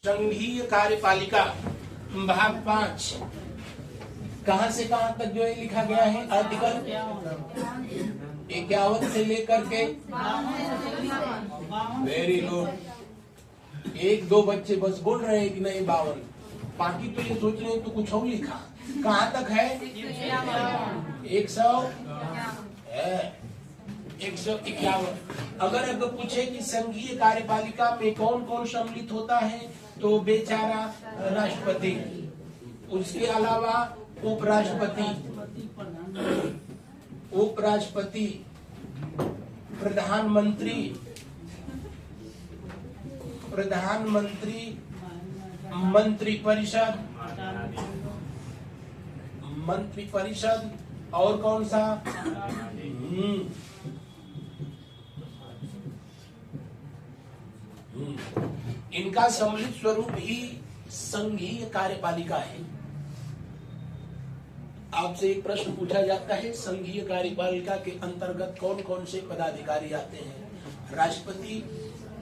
संघीय कार्यपालिका भाग 5 कहां से कहां तक जो है लिखा गया है? आर्टिकल 51 से लेकर के वेरी गुड। एक दो बच्चे बस बोल रहे हैं कि नहीं 52, बाकी तो ये सोच रहे हैं तो कुछ और लिखा। कहां तक है? 151। अगर पूछे कि संघीय कार्यपालिका में कौन कौन सम्मिलित होता है तो बेचारा राष्ट्रपति, उसके अलावा उपराष्ट्रपति, प्रधानमंत्री, मंत्रिपरिषद और कौन सा? इनका सम्मिलित स्वरूप ही संघीय कार्यपालिका है। आपसे एक प्रश्न पूछा जाता है, संघीय कार्यपालिका के अंतर्गत कौन कौन से पदाधिकारी आते हैं? राष्ट्रपति,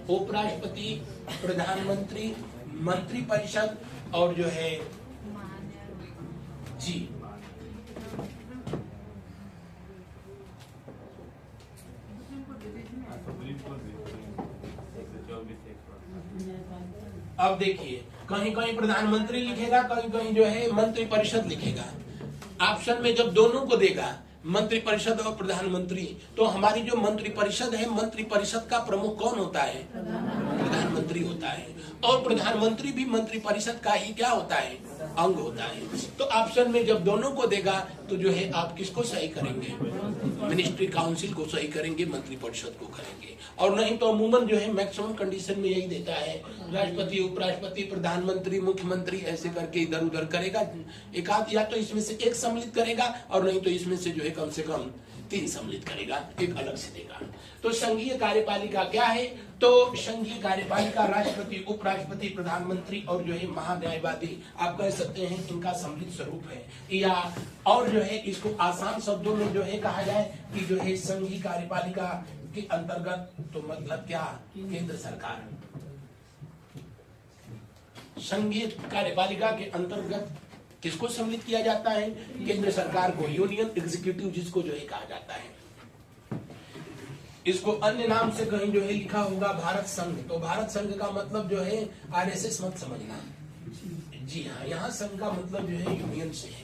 उपराष्ट्रपति, प्रधानमंत्री, मंत्रिपरिषद और जो है जी अब देखिए, कहीं कहीं प्रधानमंत्री लिखेगा, कहीं कहीं जो है मंत्रिपरिषद लिखेगा। ऑप्शन में जब दोनों को देगा, मंत्रिपरिषद और प्रधानमंत्री, तो हमारी जो मंत्रिपरिषद है, मंत्रिपरिषद का प्रमुख कौन होता है? प्रधानमंत्री होता है। और प्रधानमंत्री भी मंत्रिपरिषद का ही क्या होता है? अंग होता है। तो ऑप्शन में जब दोनों को देगा तो जो है आप किसको सही करेंगे? मिनिस्ट्री काउंसिल को सही करेंगे, मंत्रिपरिषद को करेंगे। और नहीं तो अमूमन जो है मैक्सिमम कंडीशन में यही देता है, राष्ट्रपति, उपराष्ट्रपति, प्रधानमंत्री, मुख्यमंत्री ऐसे करके इधर उधर करेगा। एक आध या तो इसमें से एक सम्मिलित करेगा और नहीं तो इसमें से जो है कम से कम 3 सम्मिलित करेगा, एक अलग से देगा। तो संघीय कार्यपालिका क्या है? तो संघीय कार्यपालिका राष्ट्रपति, उपराष्ट्रपति, प्रधानमंत्री और जो है महान्यायवादी, आप कह सकते हैं इनका सम्मिलित स्वरूप है। या और जो है इसको आसान शब्दों में जो है कहा जाए कि जो है संघीय कार्यपालिका के अंतर्गत तो मतलब क्या? केंद्र सरकार। संघीय कार्यपालिका के अंतर्गत किसको सम्मिलित किया जाता है? केंद्र सरकार को, यूनियन एग्जीक्यूटिव जिसको जो है कहा जाता है। इसको अन्य नाम से कहीं जो है लिखा होगा भारत संघ। तो भारत संघ का मतलब जो है आरएसएस मत समझना। जी हाँ, यहाँ संघ का मतलब जो है यूनियन से है।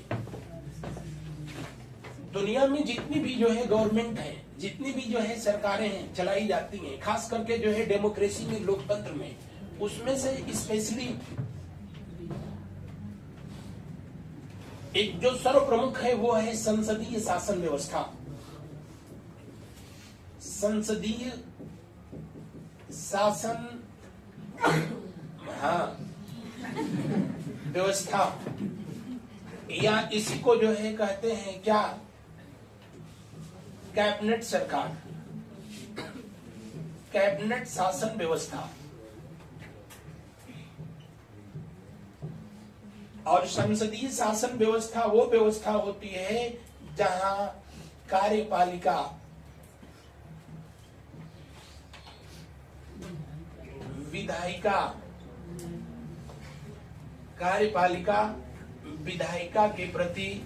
दुनिया में जितनी भी जो है गवर्नमेंट है, जितनी भी जो है सरकारें हैं चलाई जाती हैं, खास करके जो है डेमोक्रेसी में, लोकतंत्र में, उसमें से स्पेशली एक जो सर्व प्रमुख है वो है संसदीय शासन व्यवस्था। संसदीय शासन व्यवस्था, या इसी को जो है कहते हैं क्या? कैबिनेट सरकार, कैबिनेट शासन व्यवस्था। और संसदीय शासन व्यवस्था वो व्यवस्था होती है जहां कार्यपालिका विधायिका के प्रति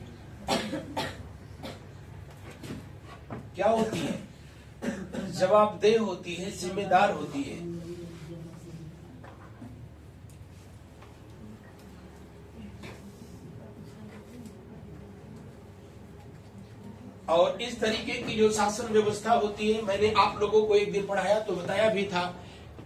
क्या होती है? जवाबदेह होती है, जिम्मेदार होती है। और इस तरीके की जो शासन व्यवस्था होती है, मैंने आप लोगों को एक दिन पढ़ाया तो बताया भी था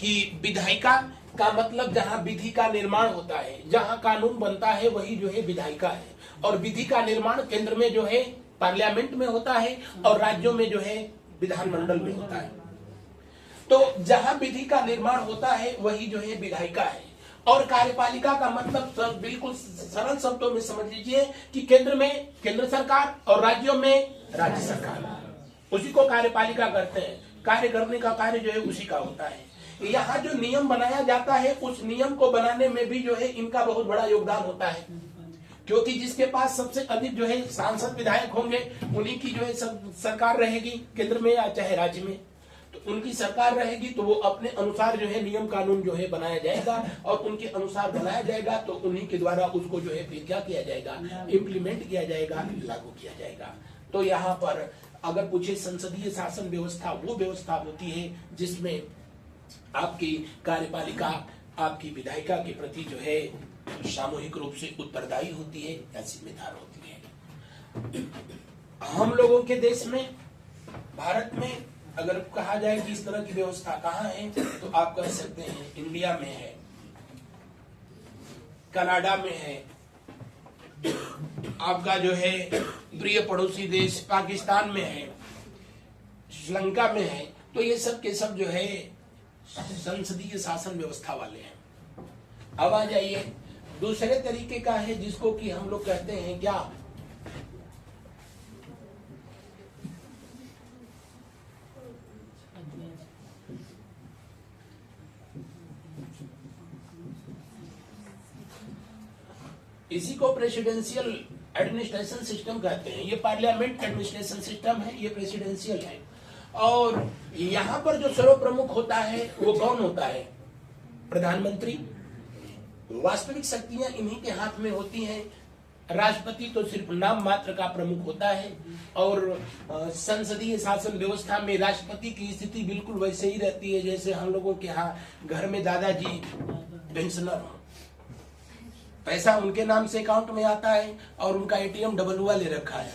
कि विधायिका का मतलब जहां विधि का निर्माण होता है, जहां कानून बनता है, वही जो है विधायिका है। और विधि का निर्माण केंद्र में जो है पार्लियामेंट में होता है और राज्यों में जो है विधानमंडल में होता है। तो जहां विधि का निर्माण होता है वही जो है विधायिका है। और कार्यपालिका का मतलब बिल्कुल सरल शब्दों में समझ लीजिए कि केंद्र में केंद्र सरकार और राज्यों में राज्य सरकार, उसी को कार्यपालिका करते हैं। कार्य करने का कार्य जो है उसी का होता है। यहाँ जो नियम बनाया जाता है, उस नियम को बनाने में भी जो है इनका बहुत बड़ा योगदान होता है, क्योंकि जिसके पास सबसे अधिक जो है सांसद विधायक होंगे, उन्हीं की जो है सरकार रहेगी, केंद्र में या चाहे राज्य में। तो उनकी सरकार रहेगी तो वो अपने अनुसार जो है नियम कानून जो है बनाया जाएगा, और उनके अनुसार बनाया जाएगा तो उन्हीं के द्वारा उसको जो है फिर क्या किया जाएगा, इम्प्लीमेंट किया जाएगा, लागू किया जाएगा। तो यहाँ पर अगर पूछे संसदीय शासन व्यवस्था वो व्यवस्था होती है जिसमें आपकी कार्यपालिका आपकी विधायिका के प्रति जो है सामूहिक रूप से उत्तरदायी होती है या जिम्मेदार होती है। हम लोगों के देश में, भारत में अगर कहा जाए कि इस तरह की व्यवस्था कहाँ है, तो आप कह सकते हैं इंडिया में है, कनाडा में है, आपका जो है प्रिय पड़ोसी देश पाकिस्तान में है, श्रीलंका में है। तो ये सब के सब जो है संसदीय शासन व्यवस्था वाले हैं। अब आ जाइए दूसरे तरीके का है जिसको कि हम लोग कहते हैं क्या, इसी को प्रेसिडेंशियल एडमिनिस्ट्रेशन सिस्टम कहते हैं। ये पार्लियामेंट एडमिनिस्ट्रेशन सिस्टम है, ये प्रेसिडेंशियल है। और यहाँ पर जो सर्व प्रमुख होता है वो कौन होता है, प्रधानमंत्री। वास्तविक शक्तियां इन्हीं के हाथ में होती हैं। राष्ट्रपति तो सिर्फ नाम मात्र का प्रमुख होता है। और संसदीय शासन व्यवस्था में राष्ट्रपति की स्थिति बिल्कुल वैसे ही रहती है जैसे हम लोगों के यहाँ घर में दादाजी पेंशनर हो, पैसा उनके नाम से अकाउंट में आता है और उनका एटीएम डबल हुआ ले रखा है।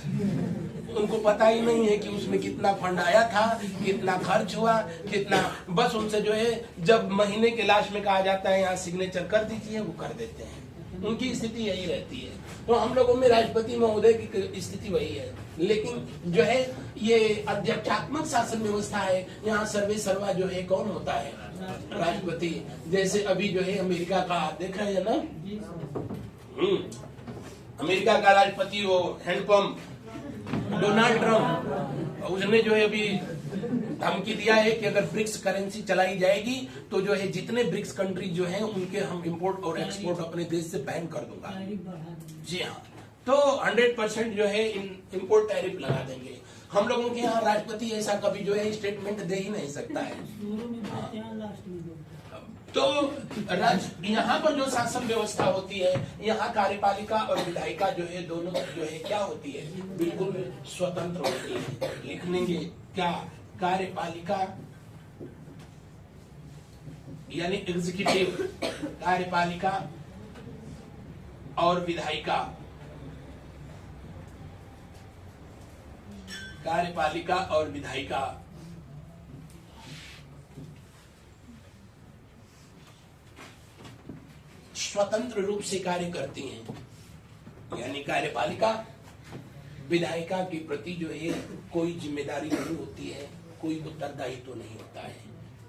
उनको पता ही नहीं है कि उसमें कितना फंड आया था, कितना खर्च हुआ, कितना, बस उनसे जो है जब महीने के लास्ट में कहा जाता है यहाँ सिग्नेचर कर दीजिए, वो कर देते हैं। उनकी स्थिति यही रहती है। तो हम लोगों में राष्ट्रपति महोदय की स्थिति वही है। लेकिन जो है ये अध्यक्षात्मक शासन व्यवस्था है, यहाँ सर्वे सर्वा जो है कौन होता है, राष्ट्रपति। जैसे अभी जो है अमेरिका का देख रहे हैं ना, अमेरिका का राष्ट्रपति वो हैंडपंप डोनाल्ड ट्रम्प, उसने जो है अभी धमकी दिया है कि अगर ब्रिक्स करेंसी चलाई जाएगी तो जो है जितने ब्रिक्स कंट्री जो है उनके हम इंपोर्ट और एक्सपोर्ट अपने देश से बैन कर दूंगा। जी हाँ, तो 100% जो है इंपोर्ट टैरिफ लगा देंगे। हम लोगों के यहाँ राष्ट्रपति ऐसा कभी जो है स्टेटमेंट दे ही नहीं सकता है। तो यहाँ पर जो शासन व्यवस्था होती है, यहाँ कार्यपालिका और विधायिका जो है दोनों जो है क्या होती है, बिल्कुल स्वतंत्र होती है। लिख लेंगे क्या, कार्यपालिका यानी एग्जीक्यूटिव, कार्यपालिका और विधायिका, कार्यपालिका और विधायिका स्वतंत्र रूप से कार्य करती हैं। यानी कार्यपालिका विधायिका के प्रति जो है कोई जिम्मेदारी नहीं होती है, कोई उत्तरदायित्व तो नहीं होता है।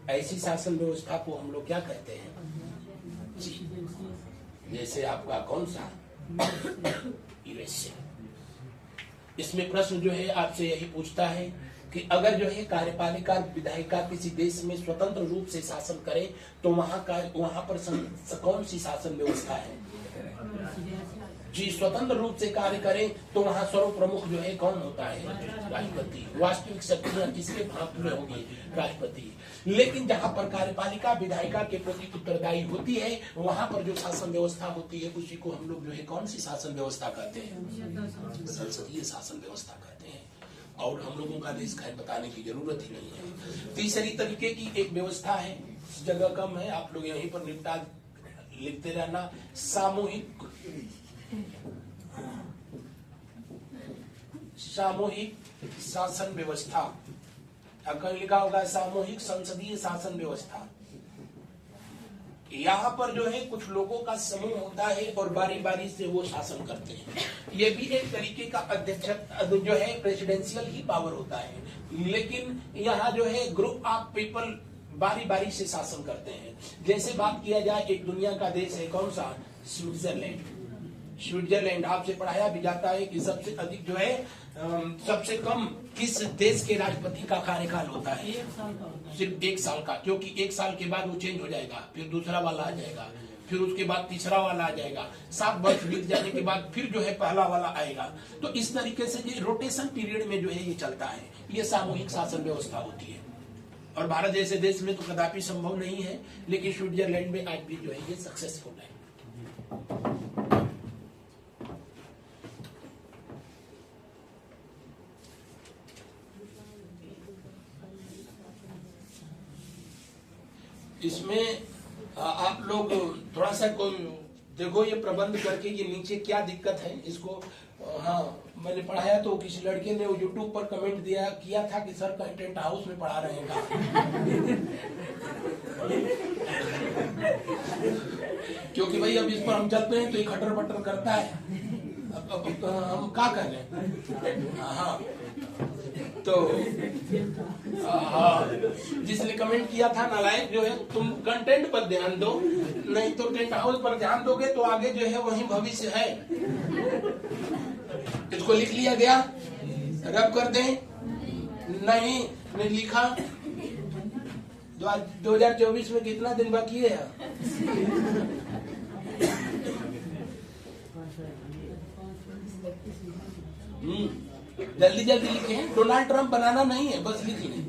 ऐसी शासन व्यवस्था को हम लोग क्या कहते हैं जी, जैसे आपका कौन सा यूएसए। इसमें प्रश्न जो है आपसे यही पूछता है कि अगर जो है कार्यपालिका विधायिका किसी देश में स्वतंत्र रूप से शासन करे तो वहां पर कौन सी शासन व्यवस्था है जी, स्वतंत्र रूप से कार्य करे तो वहां सर्व प्रमुख जो है कौन होता है, राष्ट्रपति। वास्तविक शक्तियां किसके हाथ में होगी, राष्ट्रपति। लेकिन जहां पर कार्यपालिका विधायिका के प्रति उत्तरदायी होती है वहां पर जो शासन व्यवस्था होती है उसी को हम लोग जो है कौन सी शासन व्यवस्था कहते हैं, संसदीय शासन व्यवस्था कहते हैं। और हम लोगों का देश खैर बताने की जरूरत ही नहीं है। तीसरी तरीके की एक व्यवस्था है, जगह कम है, आप लोग यहीं पर निपटा लिखते रहना, सामूहिक शासन व्यवस्था। कहीं लिखा होगा सामूहिक संसदीय शासन व्यवस्था। यहाँ पर जो है कुछ लोगों का समूह होता है और बारी बारी से वो शासन करते हैं। ये भी एक तरीके का अध्यक्ष जो है प्रेसिडेंशियल ही पावर होता है। लेकिन यहाँ जो है ग्रुप ऑफ पीपल बारी बारी से शासन करते हैं। जैसे बात किया जाए एक दुनिया का देश है कौन सा, स्विट्जरलैंड। स्विट्जरलैंड आपसे पढ़ाया भी जाता है कि सबसे अधिक जो है सबसे कम किस देश के राष्ट्रपति का कार्यकाल होता है, सिर्फ 1 साल का। क्योंकि 1 साल के बाद वो चेंज हो जाएगा, फिर दूसरा वाला आ जाएगा, फिर उसके बाद तीसरा वाला आ जाएगा, 7 वर्ष बीत जाने के बाद फिर जो है पहला वाला आएगा। तो इस तरीके से ये रोटेशन पीरियड में जो है ये चलता है। ये सामूहिक शासन व्यवस्था होती है। और भारत जैसे देश में तो कदापि संभव नहीं है, लेकिन स्विट्जरलैंड में आज भी जो है ये सक्सेसफुल है। इसमें आप लोग थोड़ा सा कोई देखो ये प्रबंध करके ये नीचे क्या दिक्कत है इसको। हाँ, मैंने पढ़ाया तो किसी लड़के ने यूट्यूब पर कमेंट किया था कि सर कंटेंट हाउस में पढ़ा रहे हैं। क्योंकि भाई अब इस पर हम चलते हैं तो ये खटर पटर करता है, अब हम क्या कर रहे हैं। हाँ, तो जिसने कमेंट किया था नालायक जो है, तुम कंटेंट पर ध्यान दो, नहीं तो टेंट हाउस पर ध्यान दोगे तो आगे जो है वही भविष्य है। इसको लिख लिया गया, रब कर दें। नहीं लिखा। 2024 में कितना दिन बाकी है? जल्दी जल्दी लिखे। डोनाल्ड ट्रंप बनाना नहीं है, बस लिखिए।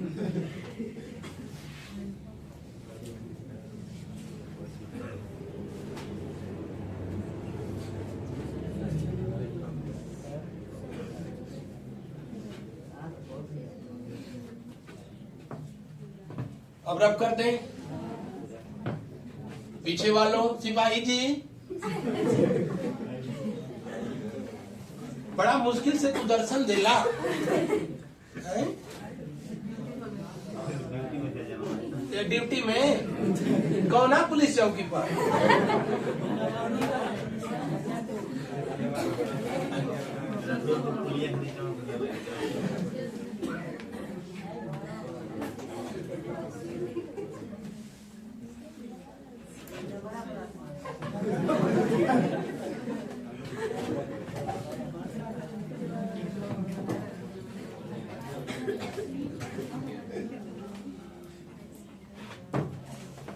अब रब कर दें। पीछे वालों, सिपाही जी, बड़ा मुश्किल से तू दर्शन दिला। ड्यूटी में कौना पुलिस चौकी पर?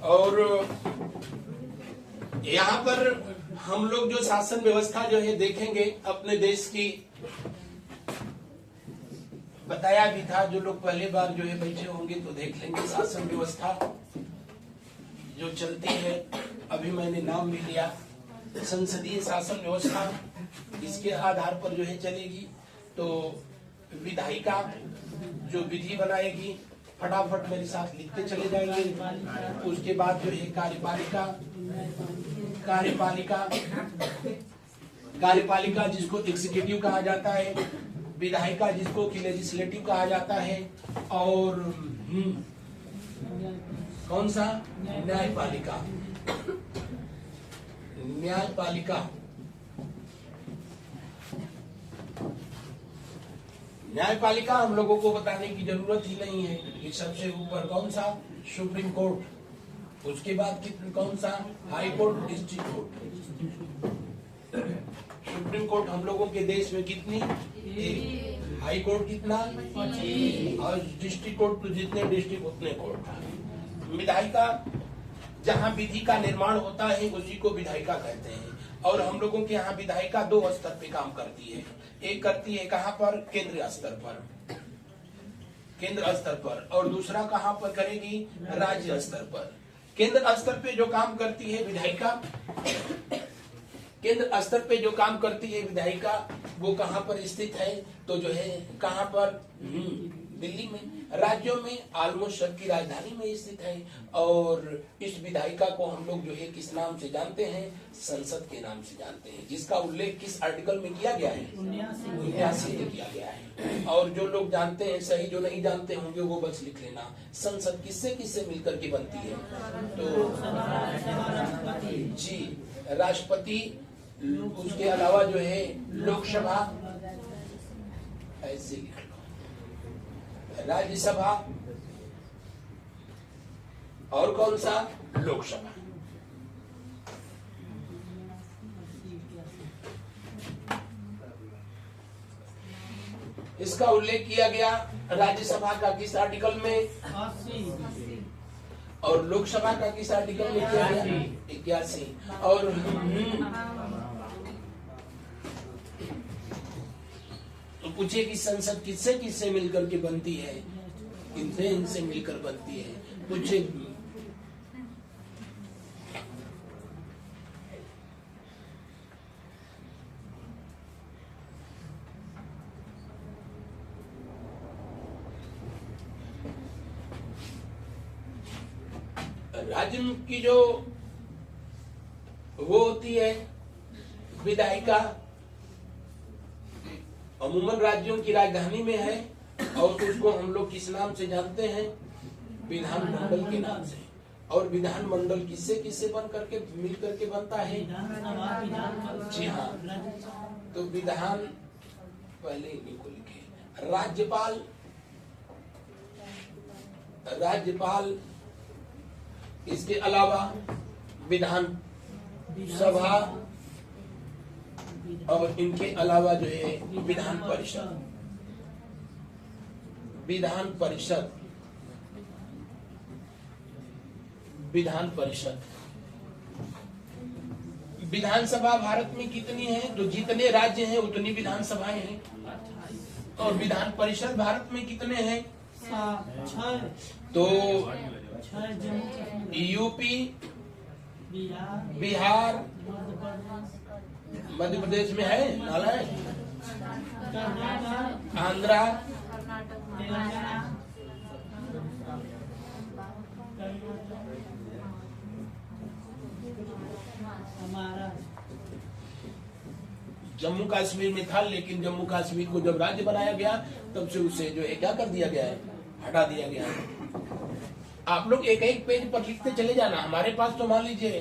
और यहाँ पर हम लोग जो शासन व्यवस्था जो है देखेंगे अपने देश की, बताया भी था, जो लोग पहली बार जो है बैठे होंगे तो देख लेंगे। शासन व्यवस्था जो चलती है, अभी मैंने नाम भी लिया, संसदीय शासन व्यवस्था, इसके आधार पर जो है चलेगी। तो विधायिका जो विधि बनाएगी, फटाफट मेरे साथ लिखते चले जाएंगे। उसके बाद जो है कार्यपालिका जिसको एग्जीक्यूटिव कहा जाता है, विधायिका जिसको कि लेजिस्लेटिव कहा जाता है, और कौन सा? न्यायपालिका। न्यायपालिका हम लोगों को बताने की जरूरत ही नहीं है कि सबसे ऊपर कौन सा? Supreme court. उसके बाद कौन सा? High court, district court. Supreme court हम लोगों के देश में कितनी? एक। हाई कोर्ट कितना? 25। और डिस्ट्रिक्ट कोर्ट तो जितने डिस्ट्रिक्ट उतने कोर्ट। विधायिका जहाँ विधि का निर्माण होता है उसी को विधायिका कहते हैं। और हम लोगों के यहाँ विधायिका 2 स्तर पे काम करती है। एक करती है कहाँ पर? केंद्रीय स्तर पर, और दूसरा कहाँ पर करेगी? राज्य स्तर पर। केंद्र स्तर पे जो काम करती है विधायिका, केंद्र स्तर पे जो काम करती है विधायिका, वो कहाँ पर स्थित है? तो जो है कहाँ पर? दिल्ली में। राज्यों में ऑलमोस्ट सबकी राजधानी में स्थित है। और इस विधायिका को हम लोग जो है किस नाम से जानते हैं? संसद के नाम से जानते हैं, जिसका उल्लेख किस आर्टिकल में किया गया है? 79 में किया गया है। और जो लोग जानते हैं सही, जो नहीं जानते होंगे वो बस लिख लेना। संसद किससे मिलकर के बनती है? तो जी, राष्ट्रपति, उसके अलावा जो है लोकसभा, ऐसे लिख लो, राज्यसभा, और कौन सा? लोकसभा। इसका उल्लेख किया गया राज्यसभा का किस आर्टिकल में? 80। और लोकसभा का किस आर्टिकल में किया गया? 81। और तो पूछिए कि संसद किससे मिलकर के बनती है? इनसे मिलकर बनती है। कुछ राज्य की जो वो होती है विधायिका, अमूमन राज्यों की राजधानी में है और उसको हम लोग किस नाम से जानते हैं? विधानमंडल के नाम से। और विधानमंडल किससे किससे बन करके मिल करके बनता है? जी हाँ। तो विधान पहले इन्हीं को लिखे। राज्यपाल, इसके अलावा विधान सभा और इनके अलावा जो है विधान परिषद। विधानसभा भारत में कितनी है? तो जितने राज्य हैं उतनी विधानसभाएं हैं। और विधान परिषद भारत में कितने हैं? 6। तो यूपी, बिहार, मध्य प्रदेश में है नालायक, आंध्रा, जम्मू कश्मीर में था, लेकिन जम्मू कश्मीर को जब राज्य बनाया गया तब से उसे जो है क्या कर दिया गया है? हटा दिया गया है। आप लोग एक एक पेज पर लिखते चले जाना। हमारे पास तो मान लीजिए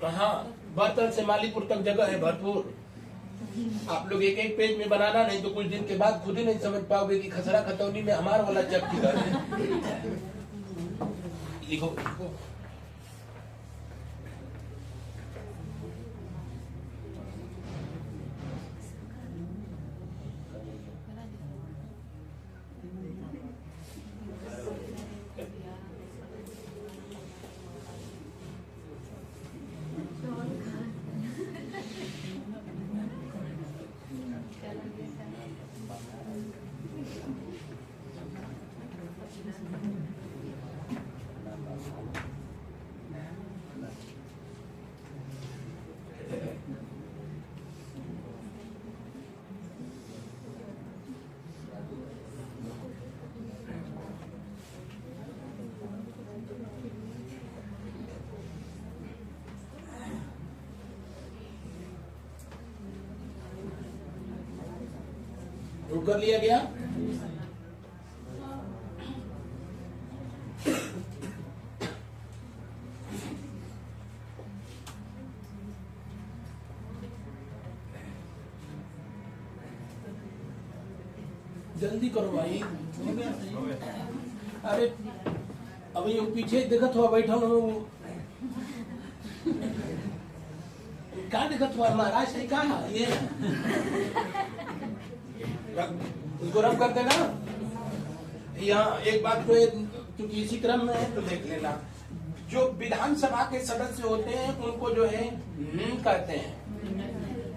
कहाँ बर्तन से मालीपुर तक जगह है भरपूर। आप लोग एक एक पेज में बनाना, नहीं तो कुछ दिन के बाद खुद ही नहीं समझ पाओगे कि खसरा खतौनी में हमारा वाला जग किधर है। लिखो। नोट कर लिया गया? जल्दी करो भाई। अरे अभी पीछे देखत हुआ बैठा हूँ, क्या देखत हुआ? महाराज से कहा ये उसको रब कर देना। यहाँ एक बात को क्योंकि इसी क्रम में है तो देख लेना। जो विधानसभा के सदस्य होते हैं उनको जो है कहते हैं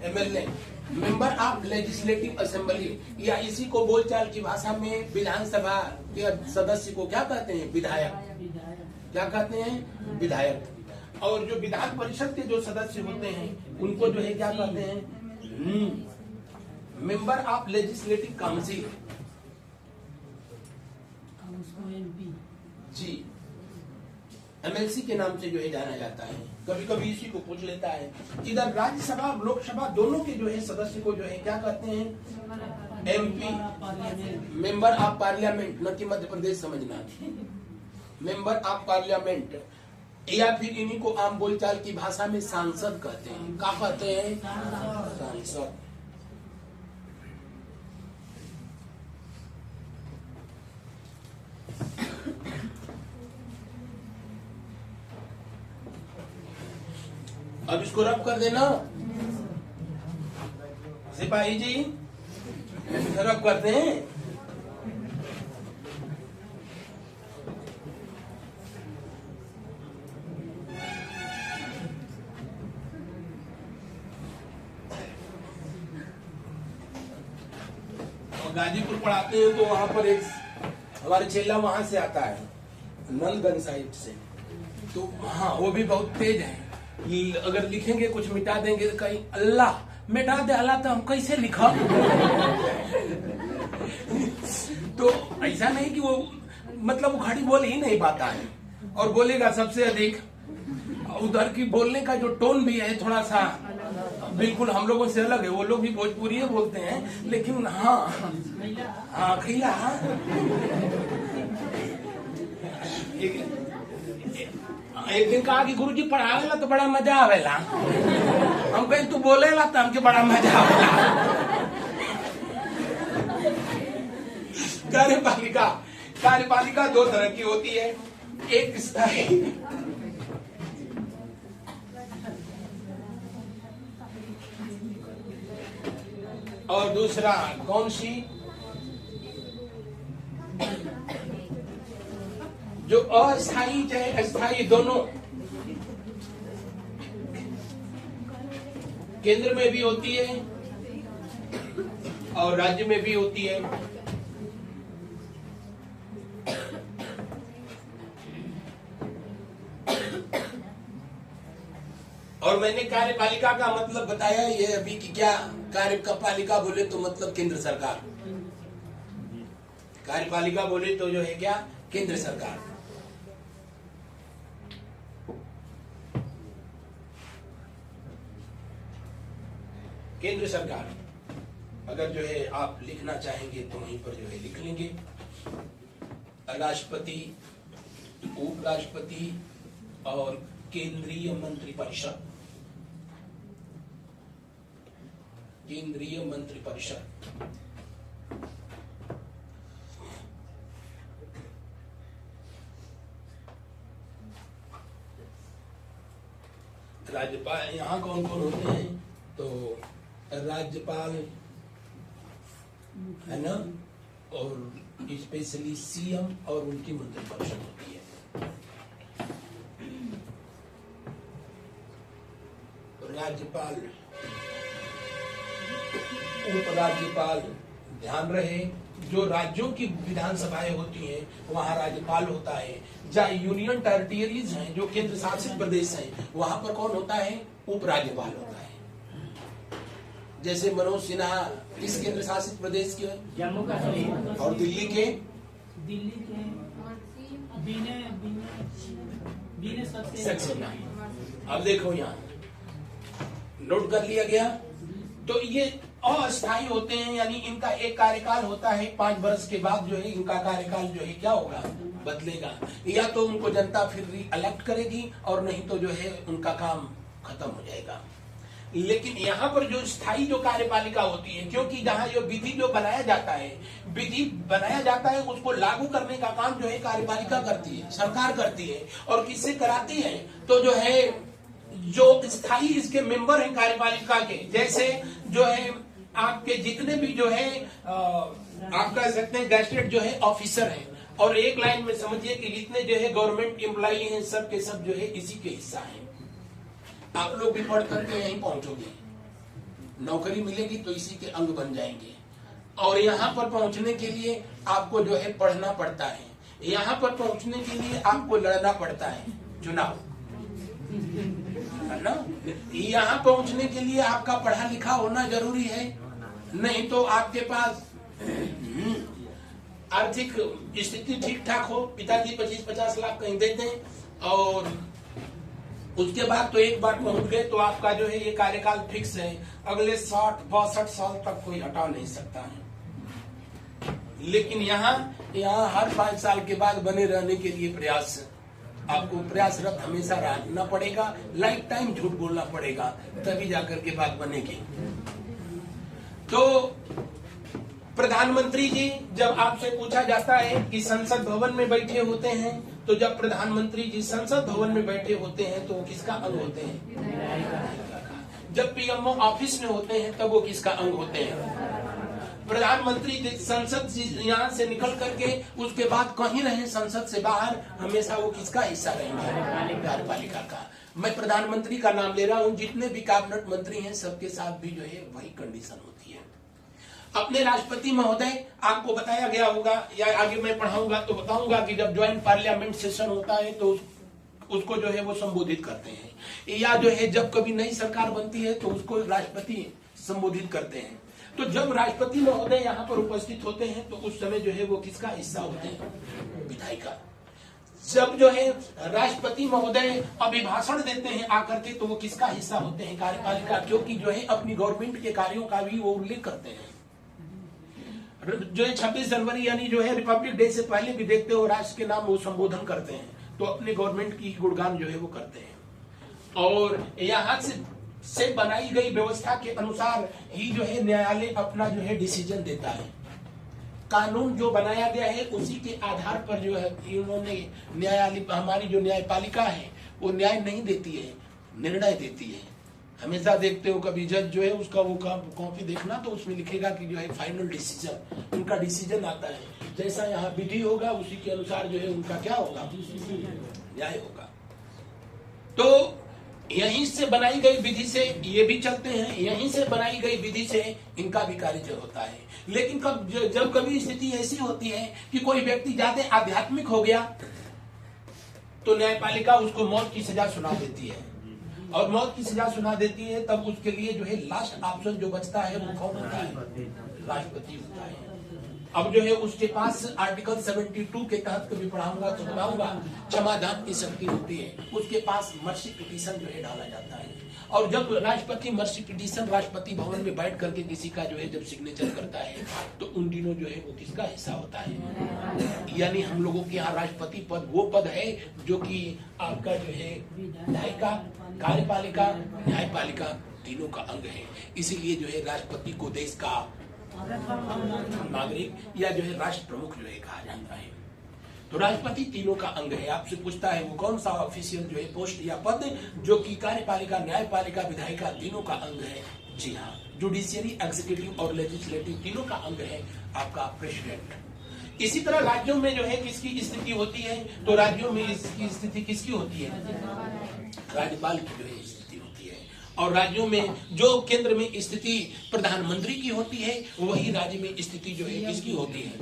MLA, member of legislative assembly, या इसी को बोलचाल की भाषा में विधानसभा के सदस्य को क्या कहते हैं? विधायक। क्या कहते हैं? विधायक। और जो विधान परिषद के जो सदस्य होते हैं उनको जो है क्या कहते हैं? Member of legislative council. जी, एमएलसी के नाम से जो है जाना जाता है। कभी कभी इसी को पूछ लेता है। इधर राज्यसभा और लोकसभा दोनों के जो है सदस्य को जो है क्या कहते हैं? MP, member of parliament. न कि मध्य प्रदेश समझना, मेंबर ऑफ पार्लियामेंट, या फिर इन्हीं को आम बोलचाल की भाषा में सांसद कहते हैं। क्या कहते हैं? सांसद। अब इसको रब कर देना सिपाही जी, रब करते हैं। गाजीपुर पढ़ाते हैं तो वहां पर एक हमारे चेला वहां से आता है, नंदगंज साइड से। तो हाँ, वो भी बहुत तेज है। अगर लिखेंगे कुछ मिटा देंगे तो कहीं अल्लाह मिटा दे अल्लाह, तो हम कैसे लिखा? तो ऐसा नहीं कि वो मतलब वो खड़ी बोल ही नहीं पाता है, और बोलेगा सबसे अधिक। उधर की बोलने का जो टोन भी है थोड़ा सा बिल्कुल हम लोगों से अलग है। वो लोग भी भोजपुरी बोलते हैं, लेकिन हाँ खिला। एक दिन कहा कि गुरुजी पढ़ावेला तो बड़ा मजा आवेला। हम कहीं तू बोलेला तो हमके बड़ा मजा आवेला। कार्यपालिका दो तरह की होती है, एक स्थायी और दूसरा कौन सी, जो अस्थायी चाहे स्थायी दोनों केंद्र में भी होती है और राज्य में भी होती है। और मैंने कार्यपालिका का मतलब बताया ये अभी कि क्या कार्यपालिका बोले तो मतलब केंद्र सरकार, कार्यपालिका बोले तो जो है क्या केंद्र सरकार। केंद्र सरकार अगर जो है आप लिखना चाहेंगे तो वहीं पर जो है लिख लेंगे। राष्ट्रपति, उपराष्ट्रपति और केंद्रीय मंत्रिपरिषद। केंद्रीय मंत्रिपरिषद राज्यपाल यहाँ कौन कौन होते हैं? तो राज्यपाल है ना, और स्पेशली सीएम और उनकी मंत्रिपरिषद होती है। राज्यपाल, उपराज्यपाल, ध्यान रहे जो राज्यों की विधानसभाएं होती हैं वहां राज्यपाल होता है। जहाँ यूनियन टेरिटरीज हैं, जो केंद्र शासित प्रदेश हैं, वहां पर कौन होता है? उपराज्यपाल होता है। जैसे मनोज सिन्हा किस केंद्र शासित प्रदेश के? जम्मू कश्मीर। और दिल्ली के सक्सेना। अब देखो यहाँ नोट कर लिया गया। तो ये अस्थायी होते हैं, यानी इनका एक कार्यकाल होता है, 5 वर्ष के बाद जो है इनका कार्यकाल जो है क्या होगा? बदलेगा। या तो उनको जनता फिर री-इलेक्ट करेगी और नहीं तो जो है उनका काम खत्म हो जाएगा। लेकिन यहाँ पर जो स्थायी जो कार्यपालिका होती है, क्योंकि जहाँ जो विधि जो बनाया जाता है उसको लागू करने का काम जो है कार्यपालिका करती है, सरकार करती है। और किससे कराती है? तो जो है जो स्थायी इसके मेंबर हैं कार्यपालिका के, जैसे जो है आपके जितने भी जो है आप कह सकते हैं गैजेटेड जो है ऑफिसर हैं, और एक लाइन में समझिए कि जितने जो है गवर्नमेंट एम्प्लॉई हैं सब के सब जो है इसी के हिस्सा हैं। आप लोग भी पढ़ करके यहीं पहुंचोगे, नौकरी मिलेगी तो इसी के अंग बन जाएंगे। और यहाँ पर पहुंचने के लिए आपको जो है पढ़ना पड़ता है, यहाँ पर पहुंचने के लिए आपको लड़ना पड़ता है चुनाव, है ना। यहाँ पहुंचने के लिए आपका पढ़ा लिखा होना जरूरी है, नहीं तो आपके पास आर्थिक स्थिति ठीक ठाक हो, पिताजी 25-50 लाख कहीं देते हैं और उसके बाद तो एक बार पहुंच गए तो आपका जो है ये कार्यकाल फिक्स है, अगले 60-62 साल तक कोई हटा नहीं सकता है। लेकिन यहाँ हर 5 साल के बाद बने रहने के लिए आपको प्रयासरत हमेशा रहना पड़ेगा, लाइफ टाइम झूठ बोलना पड़ेगा, तभी जाकर के बात बनेगी। तो प्रधानमंत्री जी जब आपसे पूछा जाता है कि संसद भवन में बैठे होते हैं, तो जब प्रधानमंत्री जी संसद भवन में बैठे होते हैं तो वो किसका अंग होते हैं? जब पीएमओ ऑफिस में होते हैं तब वो किसका अंग होते हैं? प्रधानमंत्री संसद यहाँ से निकल करके उसके बाद कहीं रहे संसद से बाहर, हमेशा वो किसका हिस्सा रहेंगे? कार्यपालिका का। मैं प्रधानमंत्री का नाम ले रहा हूँ, जितने भी कैबिनेट मंत्री हैं सबके साथ भी जो है वही कंडीशन होती है। अपने राष्ट्रपति महोदय, आपको बताया गया होगा या आगे मैं पढ़ाऊंगा तो बताऊंगा कि जब ज्वाइंट पार्लियामेंट सेशन होता है तो उसको जो है वो संबोधित करते हैं, या जो है जब कभी नई सरकार बनती है तो उसको राष्ट्रपति संबोधित करते हैं। तो जब राष्ट्रपति महोदय यहाँ पर उपस्थित होते हैं तो उस समय जो है वो किसका हिस्सा होते हैं? विधायिका। जब जो है राष्ट्रपति महोदय अभिभाषण देते हैं आकर के तो वो किसका हिस्सा होते हैं? कार्यपालिका, क्योंकि जो है अपनी गवर्नमेंट के कार्यों का भी वो उल्लेख करते हैं। जो है 26 जनवरी यानी जो है रिपब्लिक डे से पहले भी देखते हो राष्ट्र के नाम वो संबोधन करते हैं, तो अपने गवर्नमेंट की गुणगान जो है वो करते हैं। और यहाँ से बनाई गई व्यवस्था के अनुसार ही जो है न्यायालय अपना जो है डिसीजन देता है। कानून जो बनाया गया है उसी के आधार पर जो है इन्होंने न्यायालय, हमारी जो न्यायपालिका है वो न्याय नहीं देती है, निर्णय देती है। हमेशा देखते हो कभी जज जो है उसका वो कॉपी देखना तो उसमें लिखेगा कि जो है फाइनल डिसीजन, उनका डिसीजन आता है। जैसा यहाँ विधि होगा उसी के अनुसार जो है उनका क्या होगा? न्याय होगा। तो यहीं से बनाई गई विधि से ये भी चलते हैं, यहीं से बनाई गई विधि से इनका भी कार्य होता है। लेकिन जब कभी स्थिति ऐसी होती है कि कोई व्यक्ति ज्यादा आध्यात्मिक हो गया तो न्यायपालिका उसको मौत की सजा सुना देती है, और मौत की सजा सुना देती है तब उसके लिए जो है लास्ट ऑप्शन जो बचता है वो कौन होता है? राष्ट्रपति होता है। अब जो है उसके पास आर्टिकल 72 के तहत कभी पढ़ाऊंगा तो बताऊंगा क्षमादान की शक्ति होती है। उसके पास मर्सी पिटीशन जो है डाला जाता है, और जब राष्ट्रपति मर्सी पिटीशन राष्ट्रपति भवन में बैठ करके किसी का जो है जब सिग्नेचर करता है तो उन दिनों जो है वो किसका हिस्सा होता है? यानी हम लोगों के यहाँ राष्ट्रपति पद वो पद है जो कि आपका जो है विधायिका, कार्यपालिका, न्यायपालिका तीनों का अंग है। इसीलिए जो है राष्ट्रपति को देश का नागरिक या जो है राष्ट्र प्रमुख जो है कहा जाता है। तो राष्ट्रपति तीनों का अंग है। आपसे पूछता है वो कौन सा ऑफिशियल जो है पोस्ट या पद जो कि कार्यपालिका, न्यायपालिका, विधायिका तीनों का अंग है? जी हाँ, जुडिशियरी, एग्जीक्यूटिव और लेजिस्लेटिव तीनों का अंग है आपका प्रेसिडेंट। इसी तरह राज्यों में जो है किसकी स्थिति होती है? तो राज्यों में इसकी स्थिति किसकी होती है? राज्यपाल की जो है स्थिति होती है। और राज्यों में जो केंद्र में स्थिति प्रधानमंत्री की होती है वही राज्य में स्थिति जो है किसकी होती है?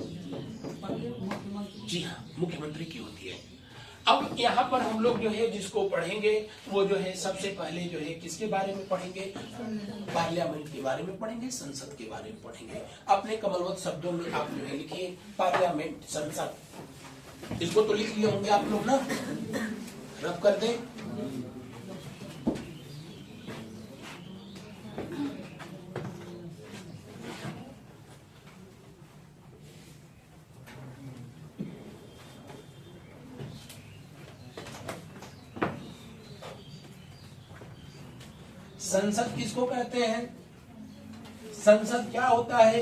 जी हाँ, मुख्यमंत्री की होती है। अब यहाँ पर हम लोग जो है जिसको पढ़ेंगे वो जो है सबसे पहले जो है किसके बारे में पढ़ेंगे? पार्लियामेंट के बारे में पढ़ेंगे, संसद के बारे में पढ़ेंगे। अपने कमलवत शब्दों में आप जो है लिखिए पार्लियामेंट, संसद। इसको तो लिख लिए होंगे आप लोग ना, रब कर दें। संसद किसको कहते हैं? संसद क्या होता है?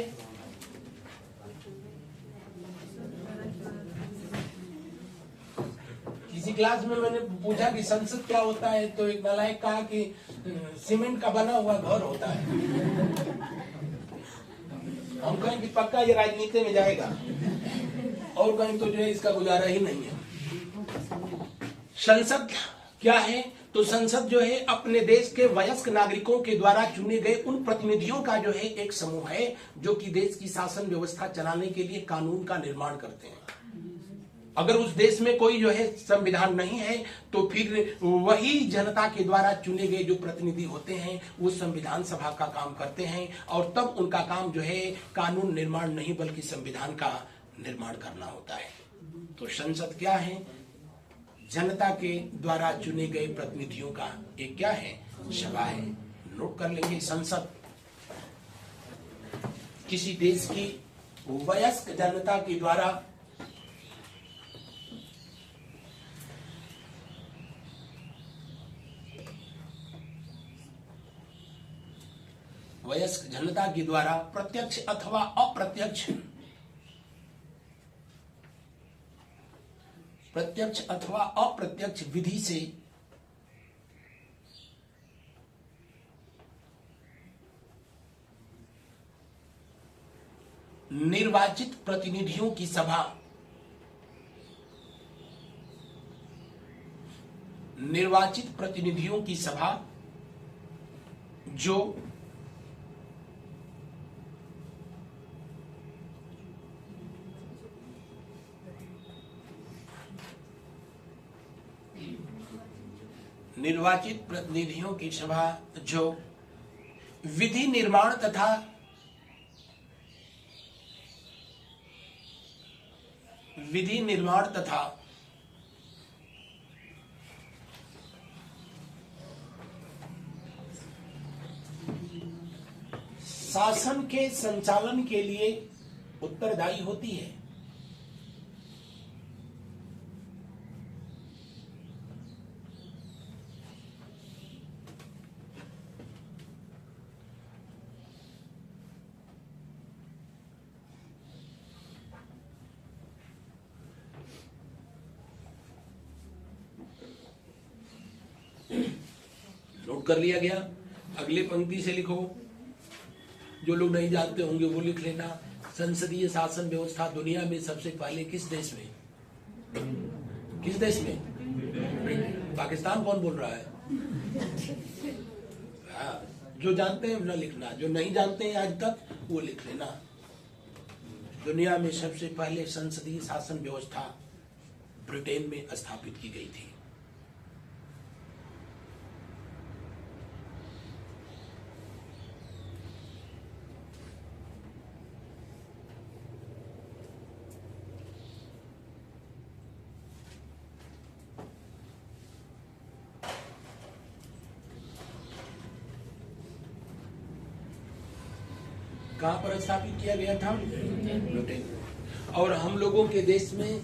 किसी क्लास में मैंने पूछा कि संसद क्या होता है तो एक नालायक कहा कि सीमेंट का बना हुआ घर होता है। हम कहें कि पक्का ये राजनीति में जाएगा, और कहीं तो जो है इसका गुजारा ही नहीं है। संसद क्या है? तो संसद जो है अपने देश के वयस्क नागरिकों के द्वारा चुने गए उन प्रतिनिधियों का जो है एक समूह है जो कि देश की शासन व्यवस्था चलाने के लिए कानून का निर्माण करते हैं। अगर उस देश में कोई जो है संविधान नहीं है तो फिर वही जनता के द्वारा चुने गए जो प्रतिनिधि होते हैं वो संविधान सभा का काम करते हैं, और तब उनका काम जो है कानून निर्माण नहीं बल्कि संविधान का निर्माण करना होता है। तो संसद क्या है? जनता के द्वारा चुने गए प्रतिनिधियों का एक क्या है? सभा है। नोट कर लेंगे, संसद किसी देश की वयस्क जनता के द्वारा वयस्क जनता के द्वारा प्रत्यक्ष अथवा अप्रत्यक्ष, प्रत्यक्ष अथवा अप्रत्यक्ष विधि से निर्वाचित प्रतिनिधियों की सभा, निर्वाचित प्रतिनिधियों की सभा जो निर्वाचित प्रतिनिधियों की सभा जो विधि निर्माण तथा शासन के संचालन के लिए उत्तरदायी होती है। नोट कर लिया गया। अगले पंक्ति से लिखो, जो लोग नहीं जानते होंगे वो लिख लेना। संसदीय शासन व्यवस्था दुनिया में सबसे पहले किस देश में? पाकिस्तान। कौन बोल रहा है? जो जानते हैं ना लिखना, जो नहीं जानते हैं आज तक वो लिख लेना। दुनिया में सबसे पहले संसदीय शासन व्यवस्था ब्रिटेन में स्थापित की गई थी। कहां पर स्थापित किया गया था? ब्रिटेन। और हम लोगों के देश में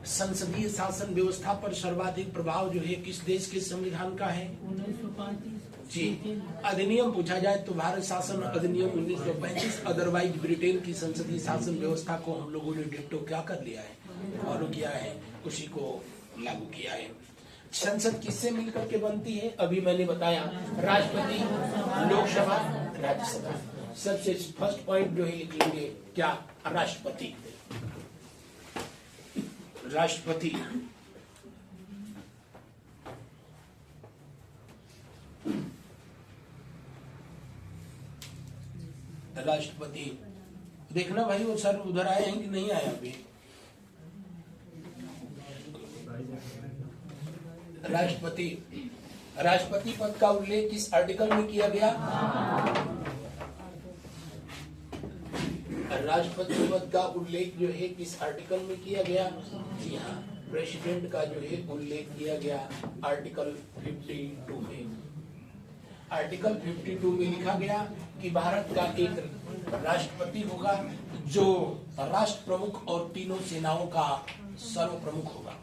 संसदीय शासन व्यवस्था पर सर्वाधिक प्रभाव जो है किस देश के संविधान का है? 1935 जी। अधिनियम पूछा जाए तो भारत शासन अधिनियम 1935, अदरवाइज ब्रिटेन की संसदीय शासन व्यवस्था को हम लोगों ने डिक्टो क्या कर लिया है, फॉलो किया है, उसी को लागू किया है। संसद किससे मिलकर के बनती है? अभी मैंने बताया, राष्ट्रपति, लोकसभा, राज्यसभा। सबसे फर्स्ट पॉइंट जो है लिख लेंगे क्या? राष्ट्रपति। राष्ट्रपति राष्ट्रपति देखना भाई, वो सर उधर आए हैं कि नहीं आए अभी? राष्ट्रपति राष्ट्रपति पद का उल्लेख किस आर्टिकल में किया गया? राष्ट्रपति पद का उल्लेख जो है किस आर्टिकल में किया गया? जी हाँ, प्रेसिडेंट का जो है उल्लेख किया गया आर्टिकल 52 में। आर्टिकल 52 में लिखा गया कि भारत का एक राष्ट्रपति होगा जो राष्ट्र प्रमुख और तीनों सेनाओं का सर्व प्रमुख होगा।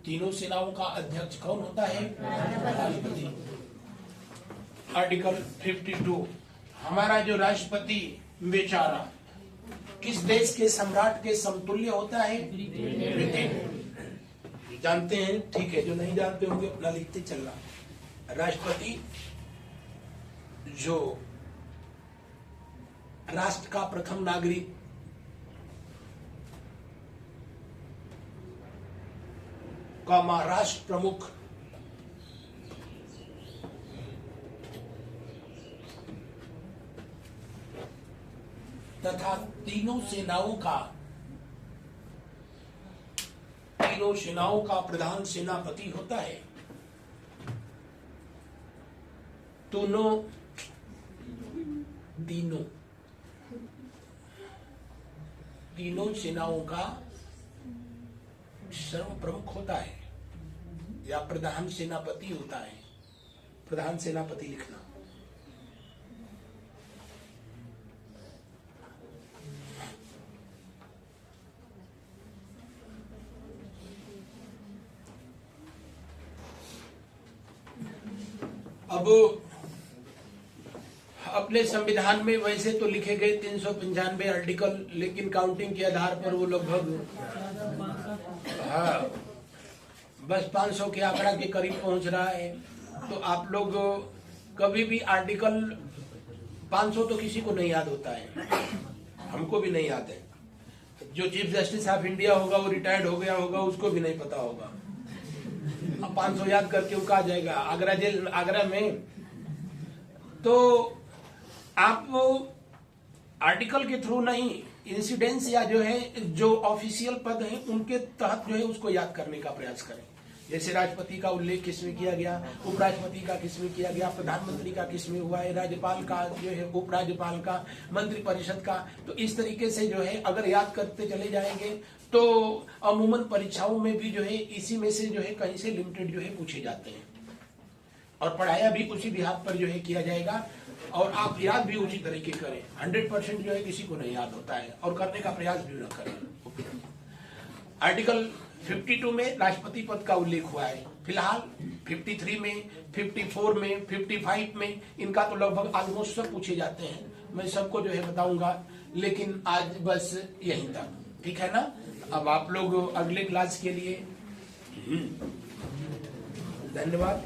तीनों सेनाओं का अध्यक्ष कौन होता है? राष्ट्रपति। आर्टिकल 52। हमारा जो राष्ट्रपति बेचारा किस देश के सम्राट के समतुल्य होता है? ब्रिटेन। जानते हैं? ठीक है, जो नहीं जानते होंगे अपना लिखते चलना। राष्ट्रपति जो राष्ट्र का प्रथम नागरिक का महाराष्ट्र प्रमुख तथा तीनों सेनाओं का प्रधान सेनापति होता है। तीनों सेनाओं का सर्व प्रमुख होता है या प्रधान सेनापति होता है। प्रधान सेनापति लिखना। अब अपने संविधान में वैसे तो लिखे गए 395 आर्टिकल, लेकिन काउंटिंग के आधार पर वो लगभग बस 500 के आंकड़ा के करीब पहुंच रहा है। तो आप लोग कभी भी आर्टिकल 500 तो किसी को नहीं याद होता है, हमको भी नहीं याद है। जो चीफ जस्टिस ऑफ इंडिया होगा वो रिटायर्ड हो गया होगा, उसको भी नहीं पता होगा। अब 500 याद करके वो कहा जाएगा आगरा जेल, आगरा में। तो आप वो आर्टिकल के थ्रू नहीं, इंसिडेंस या जो है जो ऑफिशियल पद है उनके तहत जो है उसको याद करने का प्रयास करें। जैसे राष्ट्रपति का उल्लेख किसमें किया गया, उपराष्ट्रपति का किसमें किया गया, प्रधानमंत्री का किसमें हुआ है, राज्यपाल का जो है, उपराज्यपाल का, मंत्रिपरिषद का। तो इस तरीके से जो है अगर याद करते चले जाएंगे तो अमूमन परीक्षाओं में भी जो है इसी में से जो है कहीं से लिमिटेड जो है पूछे जाते हैं और पढ़ाया भी उसी बिहार पर जो है किया जाएगा। और आप याद भी उसी तरीके करें। 100% जो है किसी को नहीं याद होता है और करने का प्रयास भी न करें। आर्टिकल 52 में राष्ट्रपति पद का उल्लेख हुआ है। फिलहाल 53 में, 54 में, 55 में इनका तो लगभग ऑलमोस्ट सब पूछे जाते हैं। मैं सबको जो है बताऊंगा, लेकिन आज बस यहीं तक, ठीक है ना। अब आप लोग अगले क्लास के लिए धन्यवाद।